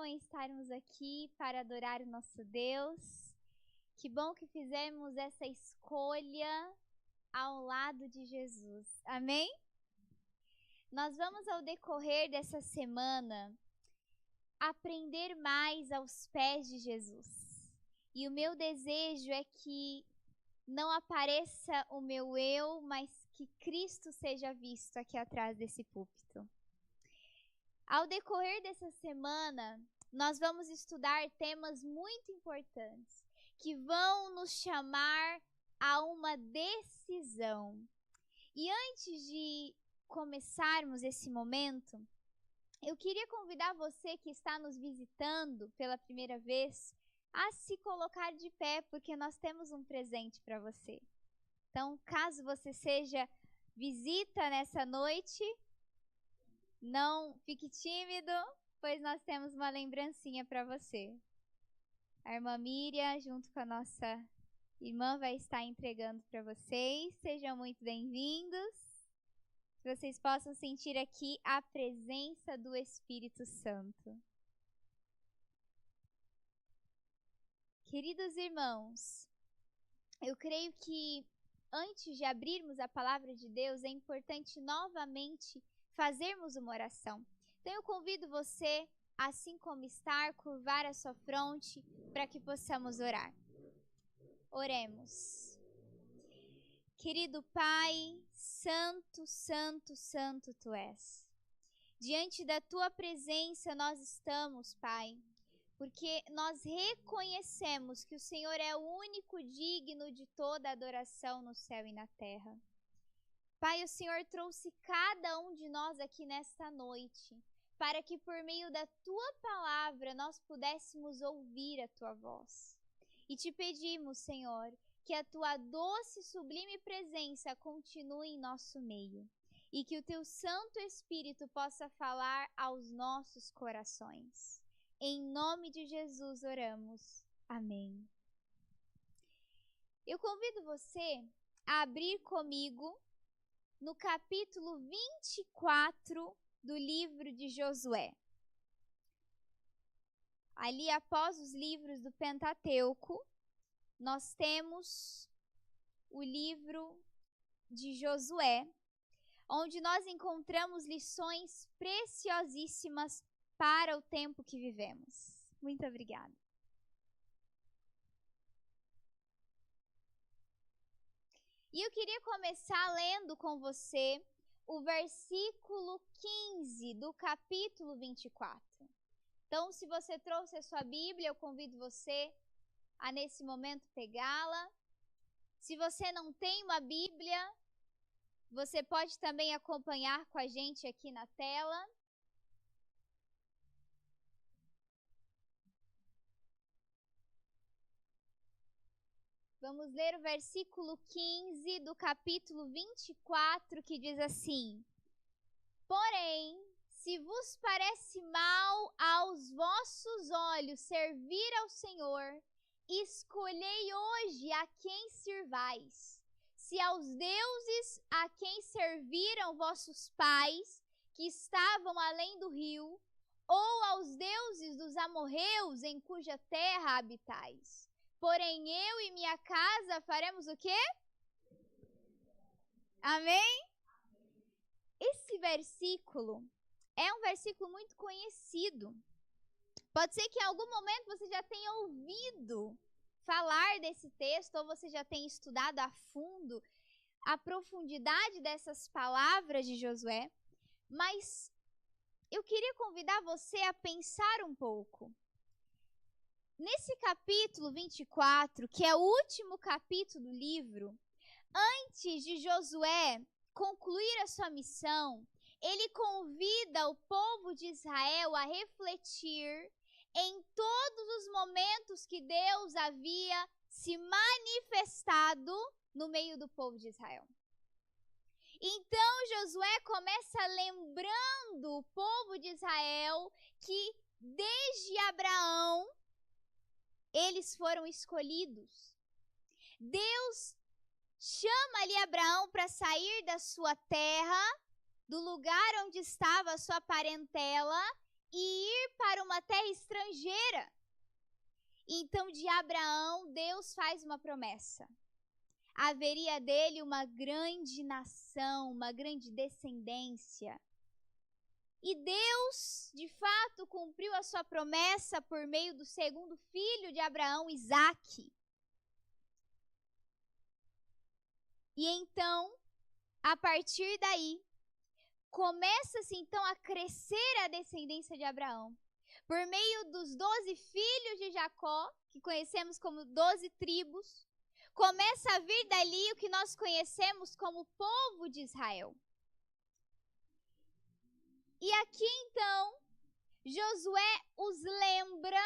em estarmos aqui para adorar o nosso Deus. Que bom que fizemos essa escolha ao lado de Jesus. Amém? Nós vamos, ao decorrer dessa semana, aprender mais aos pés de Jesus. E o meu desejo é que não apareça o meu eu, mas que Cristo seja visto aqui atrás desse púlpito. Ao decorrer dessa semana, nós vamos estudar temas muito importantes que vão nos chamar a uma decisão. E antes de começarmos esse momento, eu queria convidar você que está nos visitando pela primeira vez a se colocar de pé, porque nós temos um presente para você. Então, caso você seja visita nessa noite, não fique tímido, pois nós temos uma lembrancinha para você. A irmã Miriam, junto com a nossa irmã, vai estar entregando para vocês. Sejam muito bem-vindos. Que vocês possam sentir aqui a presença do Espírito Santo. Queridos irmãos, eu creio que antes de abrirmos a palavra de Deus, é importante novamente fazermos uma oração. Então eu convido você, assim como está, curvar a sua fronte para que possamos orar. Oremos. Querido Pai, santo, santo, santo Tu és. Diante da Tua presença nós estamos, Pai, porque nós reconhecemos que o Senhor é o único digno de toda adoração no céu e na terra. Pai, o Senhor trouxe cada um de nós aqui nesta noite, para que por meio da Tua palavra nós pudéssemos ouvir a Tua voz. E te pedimos, Senhor, que a Tua doce e sublime presença continue em nosso meio, e que o Teu Santo Espírito possa falar aos nossos corações. Em nome de Jesus oramos. Amém. Eu convido você a abrir comigo no capítulo 24 do livro de Josué. Ali, após os livros do Pentateuco, nós temos o livro de Josué, onde nós encontramos lições preciosíssimas para o tempo que vivemos. Muito obrigada. E eu queria começar lendo com você o versículo 15 do capítulo 24. Então, se você trouxe a sua Bíblia, eu convido você a, nesse momento, pegá-la. Se você não tem uma Bíblia, você pode também acompanhar com a gente aqui na tela. Vamos ler o versículo 15 do capítulo 24, que diz assim: Porém, se vos parece mal aos vossos olhos servir ao Senhor, escolhei hoje a quem sirvais. Se aos deuses a quem serviram vossos pais, que estavam além do rio, ou aos deuses dos amorreus em cuja terra habitais. Porém, eu e minha casa faremos o quê? Amém? Esse versículo é um versículo muito conhecido. Pode ser que em algum momento você já tenha ouvido falar desse texto, ou você já tenha estudado a fundo a profundidade dessas palavras de Josué. Mas eu queria convidar você a pensar um pouco. Nesse capítulo 24, que é o último capítulo do livro, antes de Josué concluir a sua missão, ele convida o povo de Israel a refletir em todos os momentos que Deus havia se manifestado no meio do povo de Israel. Então Josué começa lembrando o povo de Israel que desde Abraão eles foram escolhidos. Deus chama ali Abraão para sair da sua terra, do lugar onde estava a sua parentela, e ir para uma terra estrangeira estrangeira. Então, de Abraão, Deus faz uma promessa. Haveria dele uma grande nação, uma grande descendência. E Deus, de fato, cumpriu a sua promessa por meio do segundo filho de Abraão, Isaque. E então, a partir daí, começa-se então a crescer a descendência de Abraão. Por meio dos 12 filhos de Jacó, que conhecemos como 12 tribos, começa a vir dali o que nós conhecemos como povo de Israel. E aqui então, Josué os lembra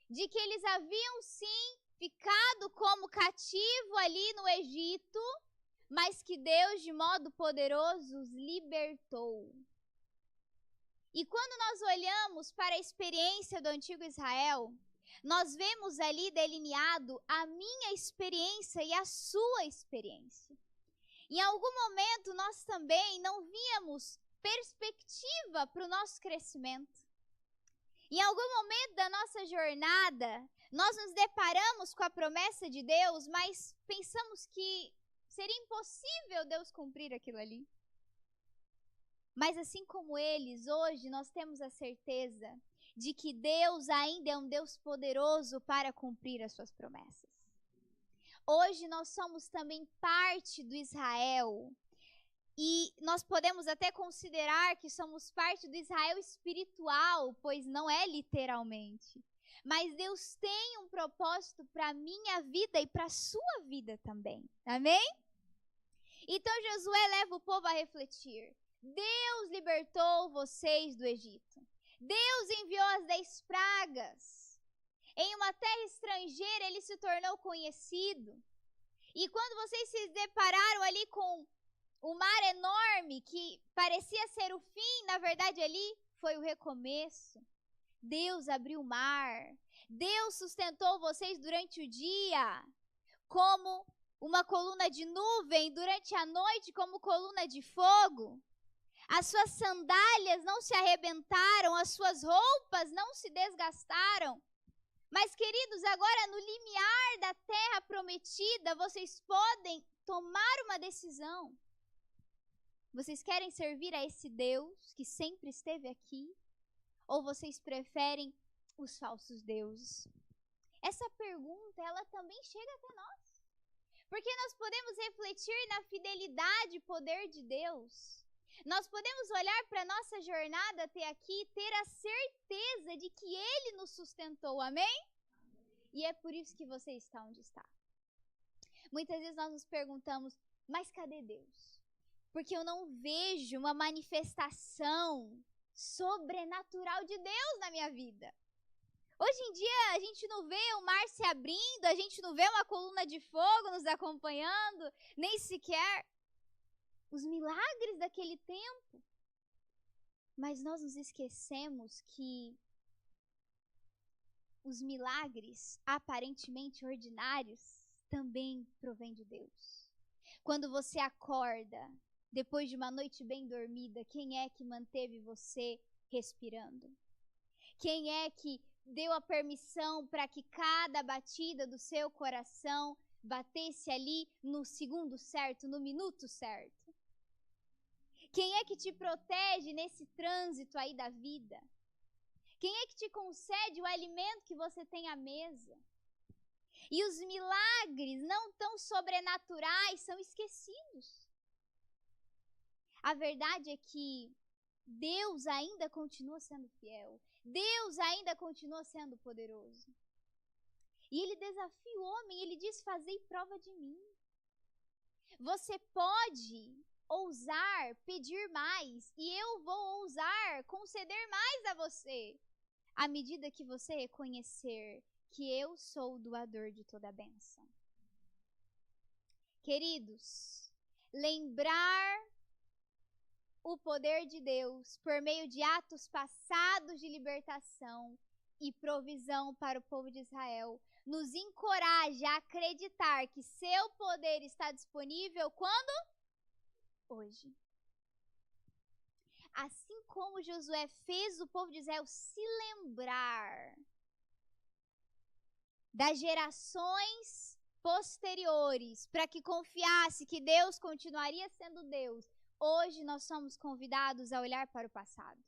de que eles haviam sim ficado como cativo ali no Egito, mas que Deus de modo poderoso os libertou. E quando nós olhamos para a experiência do antigo Israel, nós vemos ali delineado a minha experiência e a sua experiência. Em algum momento nós também não víamos perspectiva para o nosso crescimento. Em algum momento da nossa jornada, nós nos deparamos com a promessa de Deus, mas pensamos que seria impossível Deus cumprir aquilo ali. Mas assim como eles, hoje nós temos a certeza de que Deus ainda é um Deus poderoso para cumprir as suas promessas. Hoje nós somos também parte do Israel. E nós podemos até considerar que somos parte do Israel espiritual, pois não é literalmente. Mas Deus tem um propósito para a minha vida e para a sua vida também. Amém? Então Josué leva o povo a refletir. Deus libertou vocês do Egito. Deus enviou as 10 pragas. Em uma terra estrangeira ele se tornou conhecido. E quando vocês se depararam ali com o mar enorme que parecia ser o fim, na verdade ali foi o recomeço. Deus abriu o mar. Deus sustentou vocês durante o dia como uma coluna de nuvem, durante a noite como coluna de fogo. As suas sandálias não se arrebentaram, as suas roupas não se desgastaram. Mas, queridos, agora no limiar da terra prometida, vocês podem tomar uma decisão. Vocês querem servir a esse Deus que sempre esteve aqui? Ou vocês preferem os falsos deuses? Essa pergunta, ela também chega até nós. Porque nós podemos refletir na fidelidade e poder de Deus. Nós podemos olhar para a nossa jornada até aqui e ter a certeza de que Ele nos sustentou, amém? E é por isso que você está onde está. Muitas vezes nós nos perguntamos, mas cadê Deus? Porque eu não vejo uma manifestação sobrenatural de Deus na minha vida. Hoje em dia a gente não vê o mar se abrindo, a gente não vê uma coluna de fogo nos acompanhando, nem sequer os milagres daquele tempo. Mas nós nos esquecemos que os milagres aparentemente ordinários também provêm de Deus. Quando você acorda, depois de uma noite bem dormida, quem é que manteve você respirando? Quem é que deu a permissão para que cada batida do seu coração batesse ali no segundo certo, no minuto certo? Quem é que te protege nesse trânsito aí da vida? Quem é que te concede o alimento que você tem à mesa? E os milagres não tão sobrenaturais são esquecidos. A verdade é que Deus ainda continua sendo fiel. Deus ainda continua sendo poderoso. E Ele desafia o homem, Ele diz, fazei prova de mim. Você pode ousar pedir mais, e eu vou ousar conceder mais a você, à medida que você reconhecer que eu sou o doador de toda a bênção. Queridos, lembrar o poder de Deus por meio de atos passados de libertação e provisão para o povo de Israel nos encoraja a acreditar que seu poder está disponível quando? Hoje. Assim como Josué fez o povo de Israel se lembrar das gerações posteriores, para que confiasse que Deus continuaria sendo Deus, hoje nós somos convidados a olhar para o passado.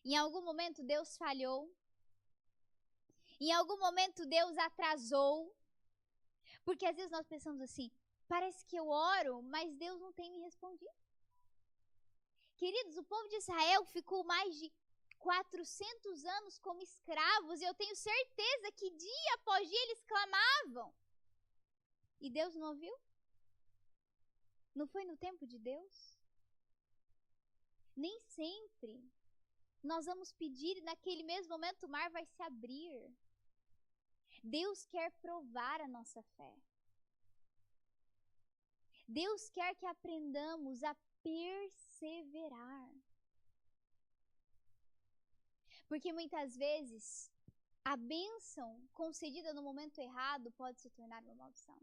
Em algum momento Deus falhou. Em algum momento Deus atrasou. Porque às vezes nós pensamos assim, parece que eu oro, mas Deus não tem me respondido. Queridos, o povo de Israel ficou mais de 400 anos como escravos, e eu tenho certeza que dia após dia eles clamavam. E Deus não ouviu? Não foi no tempo de Deus? Nem sempre nós vamos pedir e naquele mesmo momento o mar vai se abrir. Deus quer provar a nossa fé. Deus quer que aprendamos a perseverar. Porque muitas vezes a bênção concedida no momento errado pode se tornar uma maldição.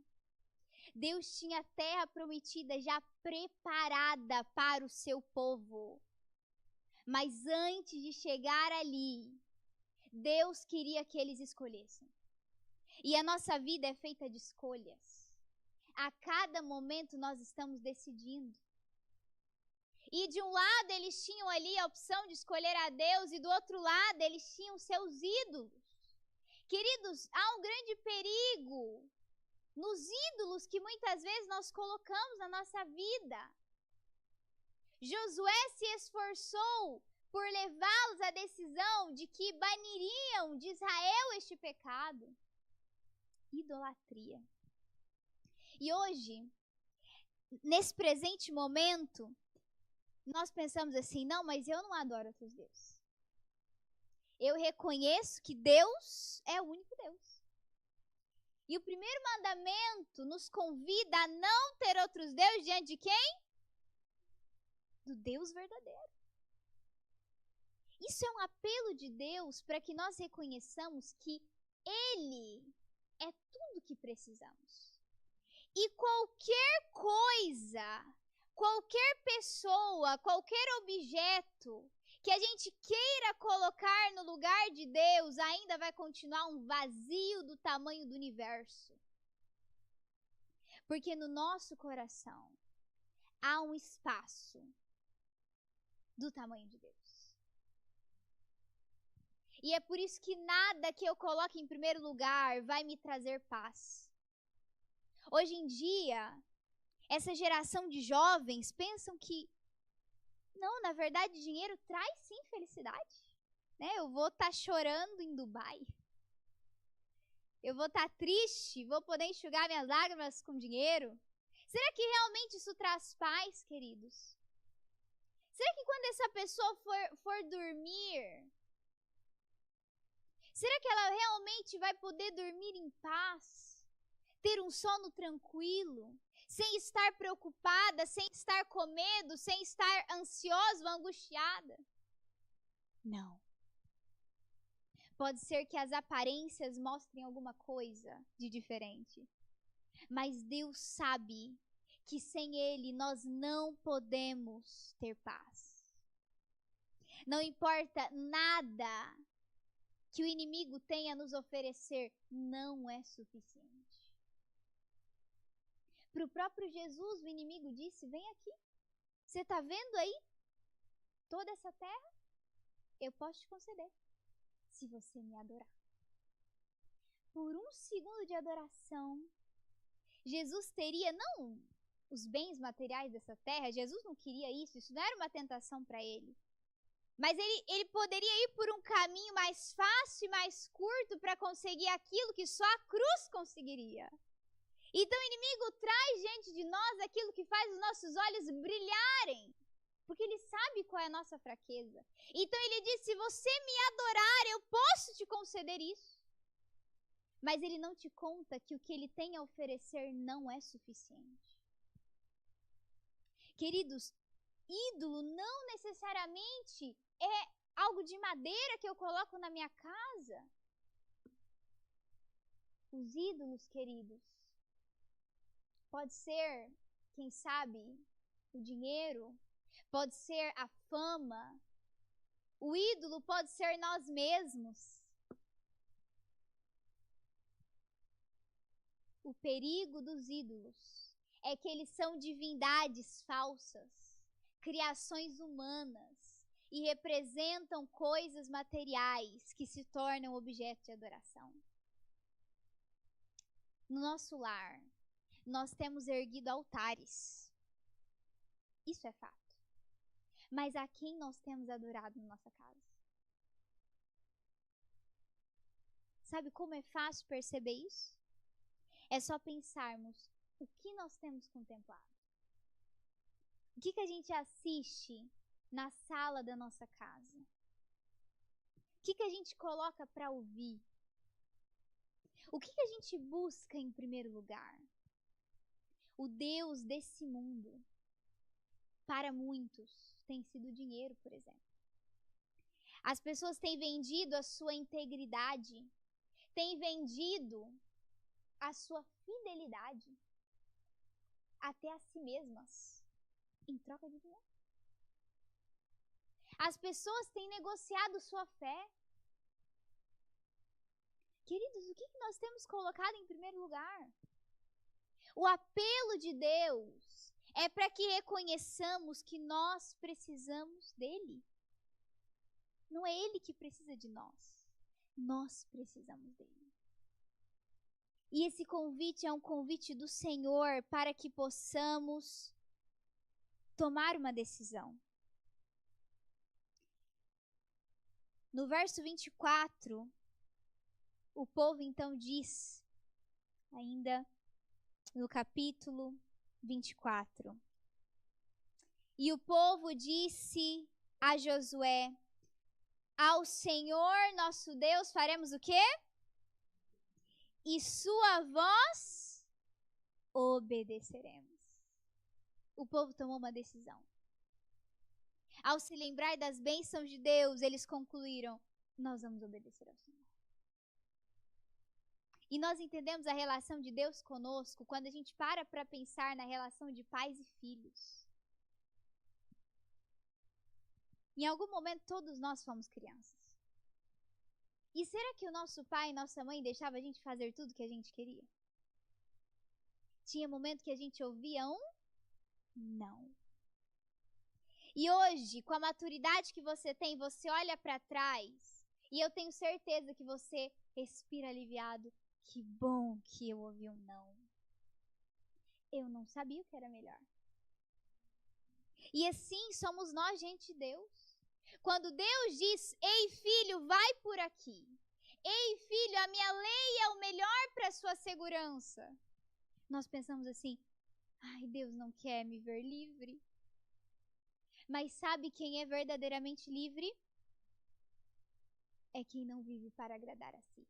Deus tinha a terra prometida já preparada para o seu povo. Mas antes de chegar ali, Deus queria que eles escolhessem. E a nossa vida é feita de escolhas. A cada momento nós estamos decidindo. E de um lado eles tinham ali a opção de escolher a Deus, e do outro lado eles tinham seus ídolos. Queridos, há um grande perigo nos ídolos que muitas vezes nós colocamos na nossa vida. Josué se esforçou por levá-los à decisão de que baniriam de Israel este pecado. Idolatria. E hoje, nesse presente momento, nós pensamos assim, não, mas eu não adoro outros deuses. Eu reconheço que Deus é o único Deus. E o primeiro mandamento nos convida a não ter outros deuses diante de quem? Do Deus verdadeiro. Isso é um apelo de Deus para que nós reconheçamos que Ele é tudo que precisamos. E qualquer coisa, qualquer pessoa, qualquer objeto que a gente queira colocar no lugar de Deus, ainda vai continuar um vazio do tamanho do universo. Porque no nosso coração há um espaço do tamanho de Deus. E é por isso que nada que eu coloque em primeiro lugar vai me trazer paz. Hoje em dia, essa geração de jovens pensam que, não, na verdade, dinheiro traz sim felicidade. Né? Eu vou estar chorando em Dubai. Eu vou estar triste, vou poder enxugar minhas lágrimas com dinheiro. Será que realmente isso traz paz, queridos? Será que quando essa pessoa for dormir, será que ela realmente vai poder dormir em paz? Ter um sono tranquilo? Sem estar preocupada, sem estar com medo, sem estar ansiosa ou angustiada? Não. Pode ser que as aparências mostrem alguma coisa de diferente. Mas Deus sabe que sem Ele nós não podemos ter paz. Não importa nada que o inimigo tenha a nos oferecer, não é suficiente. Para o próprio Jesus, o inimigo disse, vem aqui. Você está vendo aí toda essa terra? Eu posso te conceder, se você me adorar. Por um segundo de adoração, Jesus teria, não os bens materiais dessa terra, Jesus não queria isso não era uma tentação para ele. Mas ele poderia ir por um caminho mais fácil e mais curto para conseguir aquilo que só a cruz conseguiria. Então o inimigo traz diante de nós aquilo que faz os nossos olhos brilharem, porque ele sabe qual é a nossa fraqueza. Então ele diz, se você me adorar, eu posso te conceder isso. Mas ele não te conta que o que ele tem a oferecer não é suficiente. Queridos, ídolo não necessariamente é algo de madeira que eu coloco na minha casa. Os ídolos, queridos, pode ser, quem sabe, o dinheiro, pode ser a fama. O ídolo pode ser nós mesmos. O perigo dos ídolos é que eles são divindades falsas, criações humanas, e representam coisas materiais que se tornam objeto de adoração. No nosso lar, nós temos erguido altares. Isso é fato. Mas a quem nós temos adorado na nossa casa? Sabe como é fácil perceber isso? É só pensarmos o que nós temos contemplado. O que a gente assiste na sala da nossa casa? O que a gente coloca para ouvir? O que a gente busca em primeiro lugar? O Deus desse mundo, para muitos, tem sido o dinheiro, por exemplo. As pessoas têm vendido a sua integridade, têm vendido a sua fidelidade até a si mesmas, em troca de dinheiro. As pessoas têm negociado sua fé. Queridos, o que nós temos colocado em primeiro lugar? O apelo de Deus é para que reconheçamos que nós precisamos dele. Não é ele que precisa de nós. Nós precisamos dele. E esse convite é um convite do Senhor para que possamos tomar uma decisão. No verso 24, o povo então diz, ainda no capítulo 24. E o povo disse a Josué: ao Senhor nosso Deus faremos o quê? E sua voz obedeceremos. O povo tomou uma decisão. Ao se lembrar das bênçãos de Deus, eles concluíram: nós vamos obedecer ao Senhor. E nós entendemos a relação de Deus conosco quando a gente para pensar na relação de pais e filhos. Em algum momento todos nós fomos crianças. E será que o nosso pai e nossa mãe deixavam a gente fazer tudo que a gente queria? Tinha momento que a gente ouvia um não. E hoje, com a maturidade que você tem, você olha para trás e eu tenho certeza que você respira aliviado. Que bom que eu ouvi um não. Eu não sabia o que era melhor. E assim somos nós, gente de Deus. Quando Deus diz: ei filho, vai por aqui. Ei filho, a minha lei é o melhor para a sua segurança. Nós pensamos assim: ai, Deus não quer me ver livre. Mas sabe quem é verdadeiramente livre? É quem não vive para agradar a si.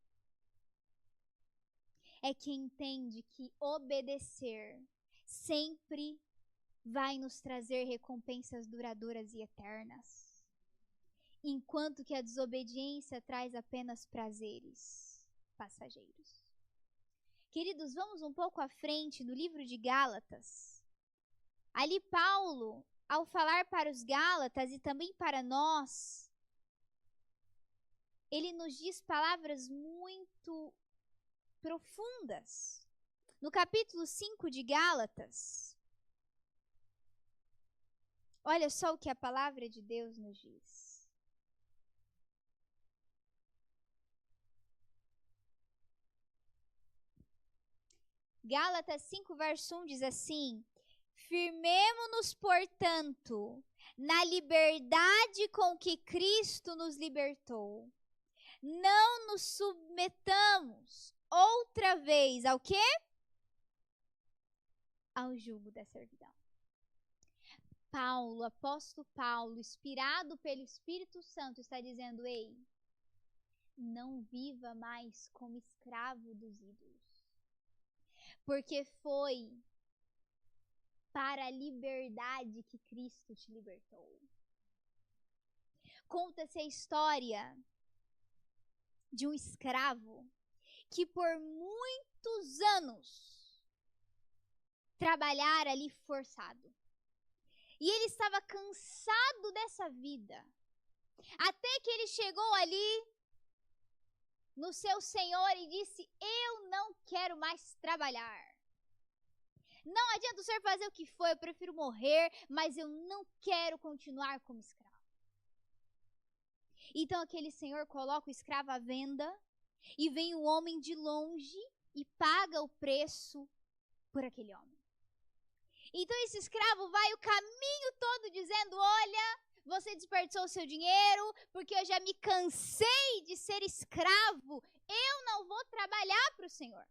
É quem entende que obedecer sempre vai nos trazer recompensas duradouras e eternas, enquanto que a desobediência traz apenas prazeres passageiros. Queridos, vamos um pouco à frente no livro de Gálatas. Ali Paulo, ao falar para os Gálatas e também para nós, ele nos diz palavras muito profundas. No capítulo 5 de Gálatas, olha só o que a palavra de Deus nos diz. Gálatas 5, verso 1 diz assim: firmemo-nos, portanto, na liberdade com que Cristo nos libertou. Não nos submetamos outra vez ao quê? Ao jugo da servidão. Paulo, apóstolo Paulo, inspirado pelo Espírito Santo, está dizendo: ei, não viva mais como escravo dos ídolos. Porque foi para a liberdade que Cristo te libertou. Conta-se a história de um escravo que por muitos anos trabalhara ali forçado. E ele estava cansado dessa vida. Até que ele chegou ali no seu senhor e disse: eu não quero mais trabalhar. Não adianta o senhor fazer o que for, eu prefiro morrer, mas eu não quero continuar como escravo. Então aquele senhor coloca o escravo à venda e vem o homem de longe e paga o preço por aquele homem. Então esse escravo vai o caminho todo dizendo: olha, você desperdiçou o seu dinheiro, porque eu já me cansei de ser escravo, eu não vou trabalhar para o senhor.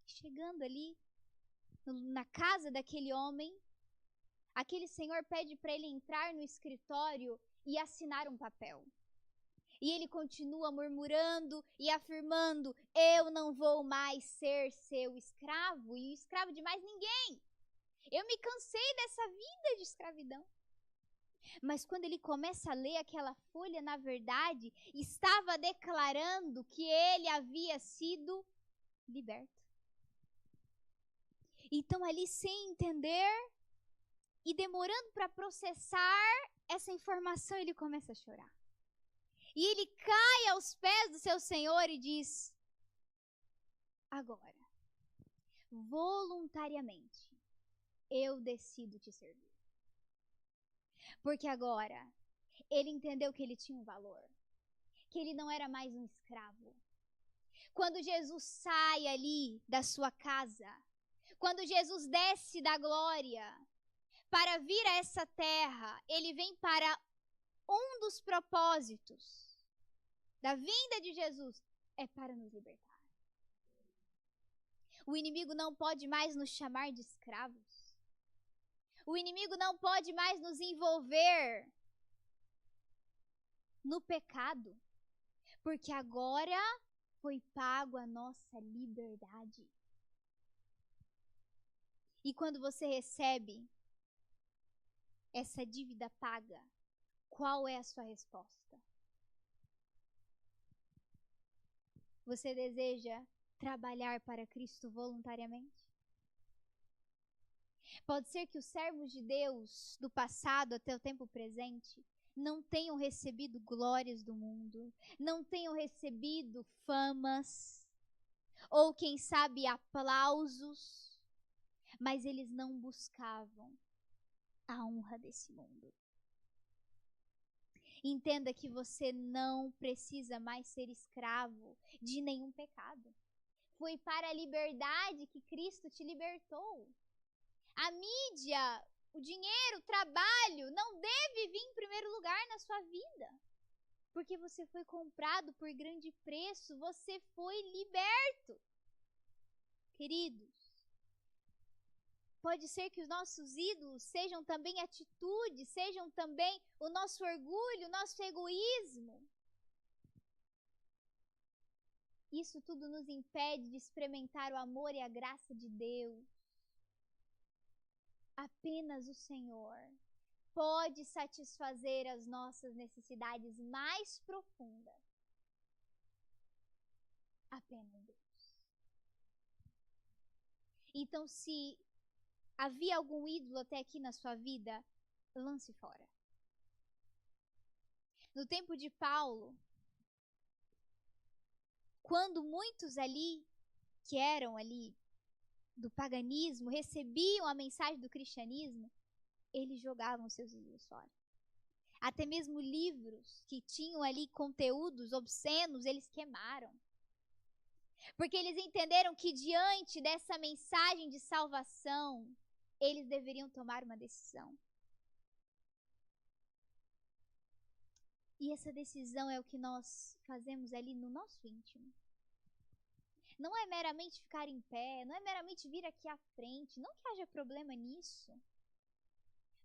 Chegando ali na casa daquele homem, aquele senhor pede para ele entrar no escritório e assinar um papel. E ele continua murmurando e afirmando: eu não vou mais ser seu escravo e escravo de mais ninguém. Eu me cansei dessa vida de escravidão. Mas quando ele começa a ler aquela folha, na verdade, estava declarando que ele havia sido liberto. Então ali, sem entender e demorando para processar essa informação, ele começa a chorar. E ele cai aos pés do seu Senhor e diz: agora, voluntariamente, eu decido te servir. Porque agora, ele entendeu que ele tinha um valor, que ele não era mais um escravo. Quando Jesus sai ali da sua casa, quando Jesus desce da glória para vir a essa terra, ele vem para um dos propósitos da vinda de Jesus, é para nos libertar. O inimigo não pode mais nos chamar de escravos. O inimigo não pode mais nos envolver no pecado, porque agora foi pago a nossa liberdade. E quando você recebe essa dívida paga, qual é a sua resposta? Você deseja trabalhar para Cristo voluntariamente? Pode ser que os servos de Deus do passado até o tempo presente não tenham recebido glórias do mundo, não tenham recebido famas, ou quem sabe aplausos, mas eles não buscavam a honra desse mundo. Entenda que você não precisa mais ser escravo de nenhum pecado. Foi para a liberdade que Cristo te libertou. A mídia, o dinheiro, o trabalho não deve vir em primeiro lugar na sua vida. Porque você foi comprado por grande preço, você foi liberto. Queridos, pode ser que os nossos ídolos sejam também atitudes, sejam também o nosso orgulho, o nosso egoísmo. Isso tudo nos impede de experimentar o amor e a graça de Deus. Apenas o Senhor pode satisfazer as nossas necessidades mais profundas. Apenas Deus. Então, se havia algum ídolo até aqui na sua vida, lance fora. No tempo de Paulo, quando muitos ali, que eram ali do paganismo, recebiam a mensagem do cristianismo, eles jogavam seus ídolos fora. Até mesmo livros que tinham ali conteúdos obscenos, eles queimaram. Porque eles entenderam que diante dessa mensagem de salvação, eles deveriam tomar uma decisão. E essa decisão é o que nós fazemos ali no nosso íntimo. Não é meramente ficar em pé, não é meramente vir aqui à frente, não que haja problema nisso.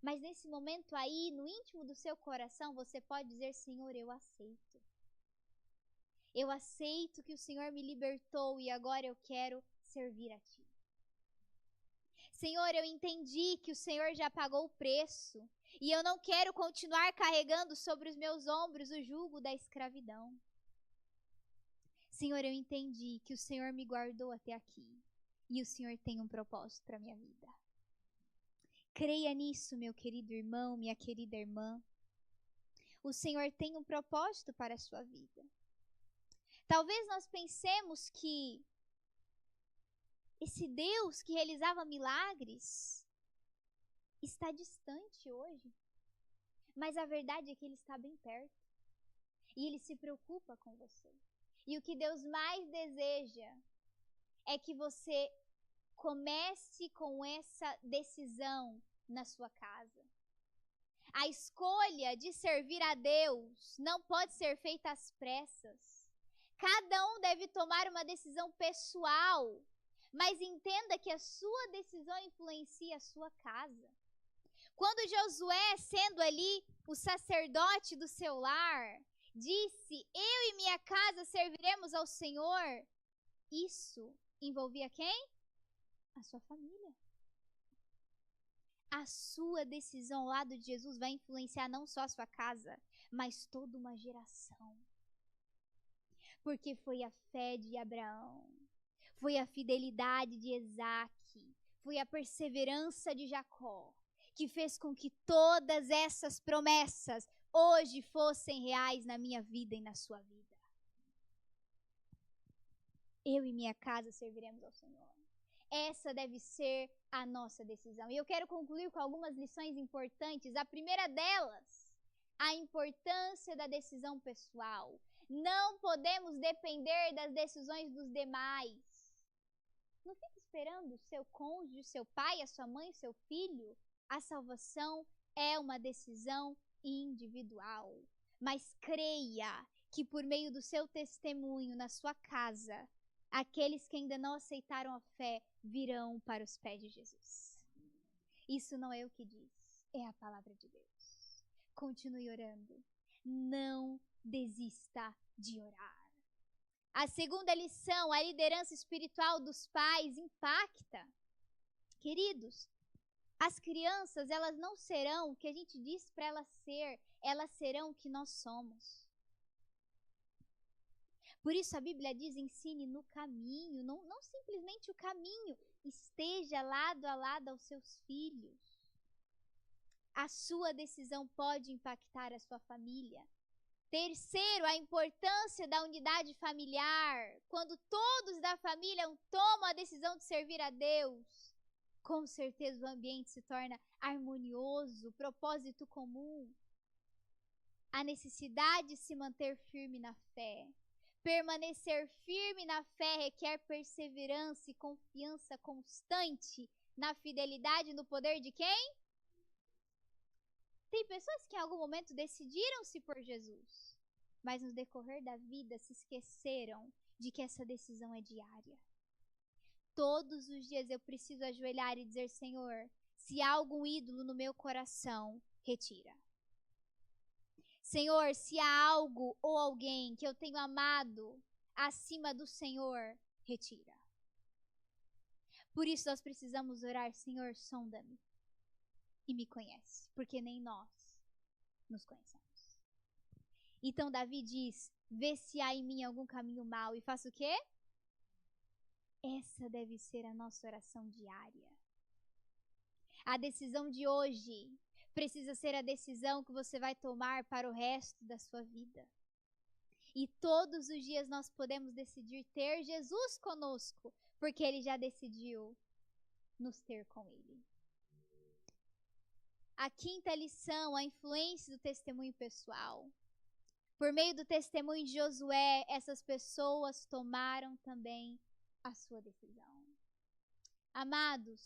Mas nesse momento aí, no íntimo do seu coração, você pode dizer: Senhor, eu aceito. Eu aceito que o Senhor me libertou e agora eu quero servir a Ti. Senhor, eu entendi que o Senhor já pagou o preço e eu não quero continuar carregando sobre os meus ombros o jugo da escravidão. Senhor, eu entendi que o Senhor me guardou até aqui e o Senhor tem um propósito para a minha vida. Creia nisso, meu querido irmão, minha querida irmã. O Senhor tem um propósito para a sua vida. Talvez nós pensemos que esse Deus que realizava milagres está distante hoje. Mas a verdade é que Ele está bem perto. E Ele se preocupa com você. E o que Deus mais deseja é que você comece com essa decisão na sua casa. A escolha de servir a Deus não pode ser feita às pressas. Cada um deve tomar uma decisão pessoal, mas entenda que a sua decisão influencia a sua casa. Quando Josué, sendo ali o sacerdote do seu lar, disse: eu e minha casa serviremos ao Senhor, isso envolvia quem? A sua família. A sua decisão ao lado de Jesus vai influenciar não só a sua casa, mas toda uma geração. Porque foi a fé de Abraão, foi a fidelidade de Isaque, foi a perseverança de Jacó, que fez com que todas essas promessas hoje fossem reais na minha vida e na sua vida. Eu e minha casa serviremos ao Senhor. Essa deve ser a nossa decisão. E eu quero concluir com algumas lições importantes. A primeira delas, a importância da decisão pessoal. Não podemos depender das decisões dos demais. Não fique esperando o seu cônjuge, o seu pai, a sua mãe, o seu filho. A salvação é uma decisão individual. Mas creia que por meio do seu testemunho na sua casa, aqueles que ainda não aceitaram a fé virão para os pés de Jesus. Isso não é o que diz, é a palavra de Deus. Continue orando. Não desista de orar. A segunda lição, a liderança espiritual dos pais impacta. Queridos, as crianças, elas não serão o que a gente diz para elas ser, elas serão o que nós somos. Por isso a Bíblia diz: ensine no caminho, não simplesmente o caminho, esteja lado a lado aos seus filhos. A sua decisão pode impactar a sua família. Terceiro, a importância da unidade familiar. Quando todos da família tomam a decisão de servir a Deus, com certeza o ambiente se torna harmonioso, propósito comum. A necessidade de se manter firme na fé. Permanecer firme na fé requer perseverança e confiança constante na fidelidade e no poder de quem? Tem pessoas que em algum momento decidiram-se por Jesus, mas no decorrer da vida se esqueceram de que essa decisão é diária. Todos os dias eu preciso ajoelhar e dizer: Senhor, se há algum ídolo no meu coração, retira. Senhor, se há algo ou alguém que eu tenho amado acima do Senhor, retira. Por isso nós precisamos orar: Senhor, sonda-me e me conhece, porque nem nós nos conhecemos. Então Davi diz: vê se há em mim algum caminho mau e faça o quê? Essa deve ser a nossa oração diária. A decisão de hoje precisa ser a decisão que você vai tomar para o resto da sua vida. E todos os dias nós podemos decidir ter Jesus conosco, porque Ele já decidiu nos ter com Ele. A quinta lição, a influência do testemunho pessoal. Por meio do testemunho de Josué, essas pessoas tomaram também a sua decisão. Amados,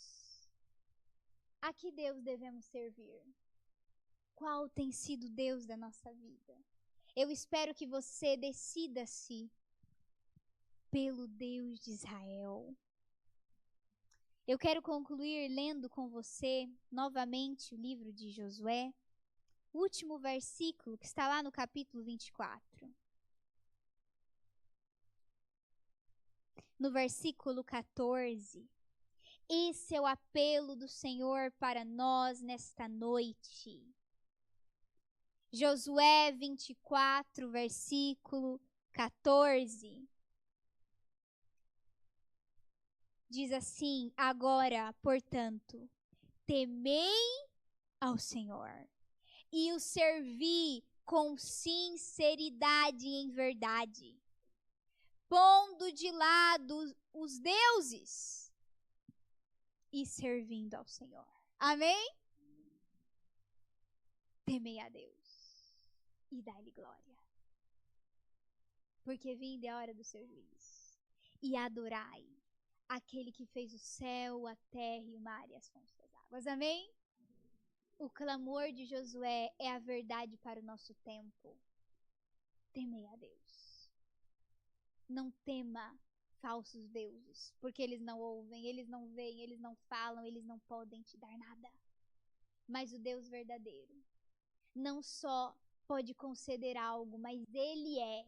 a que Deus devemos servir? Qual tem sido o Deus da nossa vida? Eu espero que você decida-se pelo Deus de Israel. Eu quero concluir lendo com você novamente o livro de Josué, o último versículo que está lá no capítulo 24. No versículo 14. Esse é o apelo do Senhor para nós nesta noite. Josué 24, versículo 14. Diz assim: agora, portanto, temei ao Senhor e o servi com sinceridade e em verdade. pondo de lado os deuses e servindo ao Senhor. Amém? Temei a Deus e dai-lhe glória. Porque vinda é a hora do seu juízo. E adorai aquele que fez o céu, a terra e o mar e as fontes das águas. Amém? O clamor de Josué é a verdade para o nosso tempo. Temei a Deus. Não tema falsos deuses, porque eles não ouvem, eles não veem, eles não falam, eles não podem te dar nada. Mas o Deus verdadeiro não só pode conceder algo, mas Ele é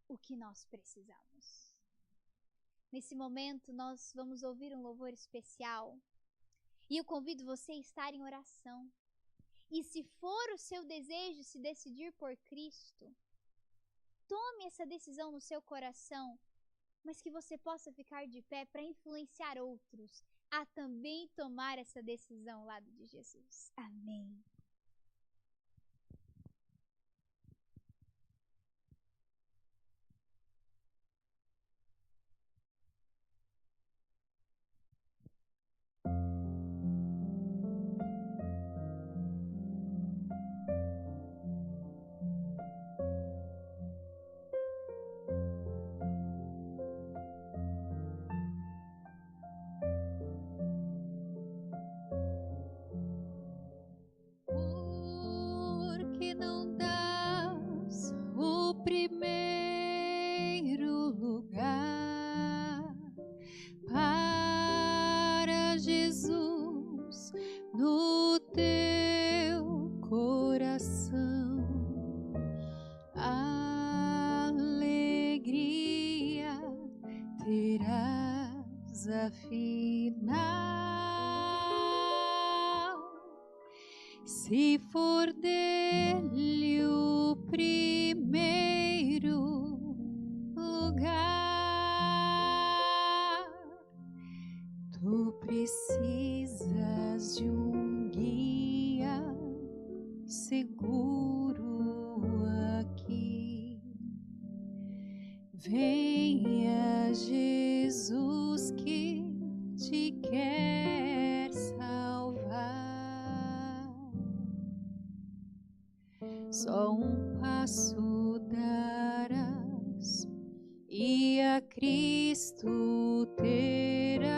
o que nós precisamos. Nesse momento, nós vamos ouvir um louvor especial. E eu convido você a estar em oração. E se for o seu desejo se decidir por Cristo, tome essa decisão no seu coração, mas que você possa ficar de pé para influenciar outros a também tomar essa decisão ao lado de Jesus. Amém. Porque não dás o primeiro lugar para Jesus no teu coração? Alegria terás afinal, se for dele o primeiro lugar. Tu precisas de um guia seguro aqui. Venha Jesus que te quer salvar. Só um passo darás e a Cristo terás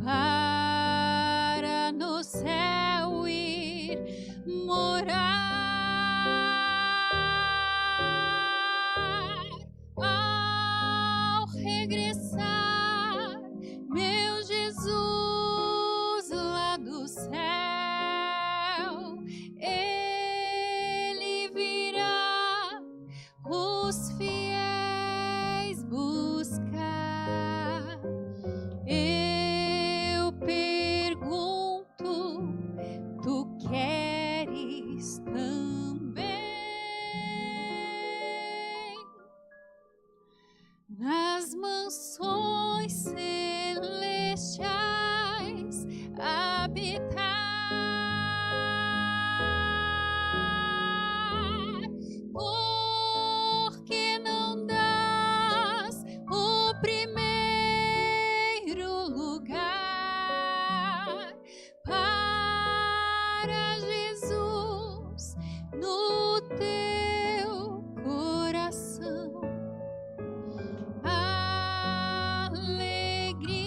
para no céu ir morar. Ao regressar, meu Jesus lá do céu, Ele virá os fiéis buscar. Eu pergunto, tu queres também? Nas mansões celestiais habitar. Porque não dás o primeiro lugar para Jesus no teu coração? Alegria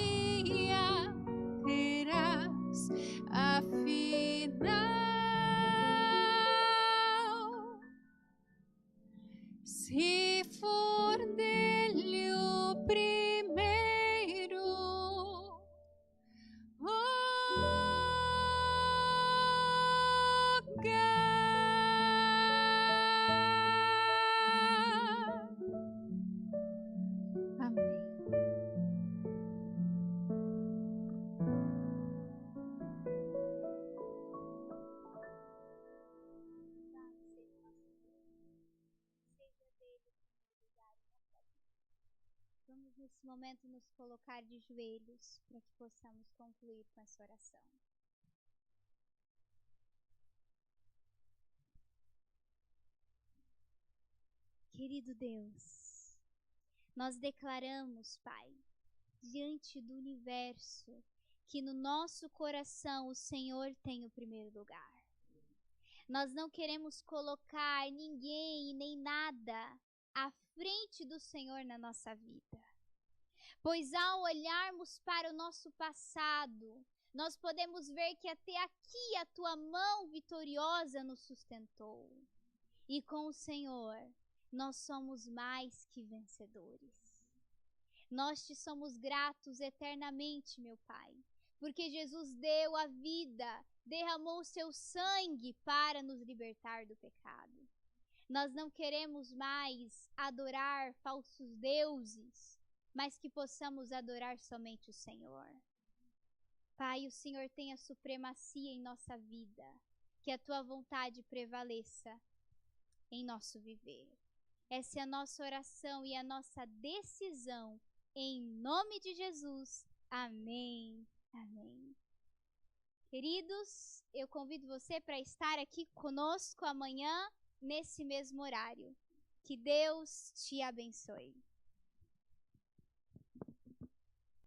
terás afinal, se for dele o primeiro lugar. Amém. Vamos nesse momento nos colocar de joelhos para que possamos concluir com essa oração. Querido Deus, Nós declaramos, Pai, diante do universo, que no nosso coração o Senhor tem o primeiro lugar. Nós não queremos colocar ninguém e nem nada à frente do Senhor na nossa vida. Pois ao olharmos para o nosso passado, nós podemos ver que até aqui a tua mão vitoriosa nos sustentou. E com o Senhor, nós somos mais que vencedores. Nós te somos gratos eternamente, meu Pai, porque Jesus deu a vida, derramou seu sangue para nos libertar do pecado. Nós não queremos mais adorar falsos deuses, mas que possamos adorar somente o Senhor. Pai, o Senhor tem a supremacia em nossa vida, que a tua vontade prevaleça em nosso viver. Essa é a nossa oração e a nossa decisão, em nome de Jesus. Amém. Amém. Queridos, eu convido você para estar aqui conosco amanhã, nesse mesmo horário. Que Deus te abençoe.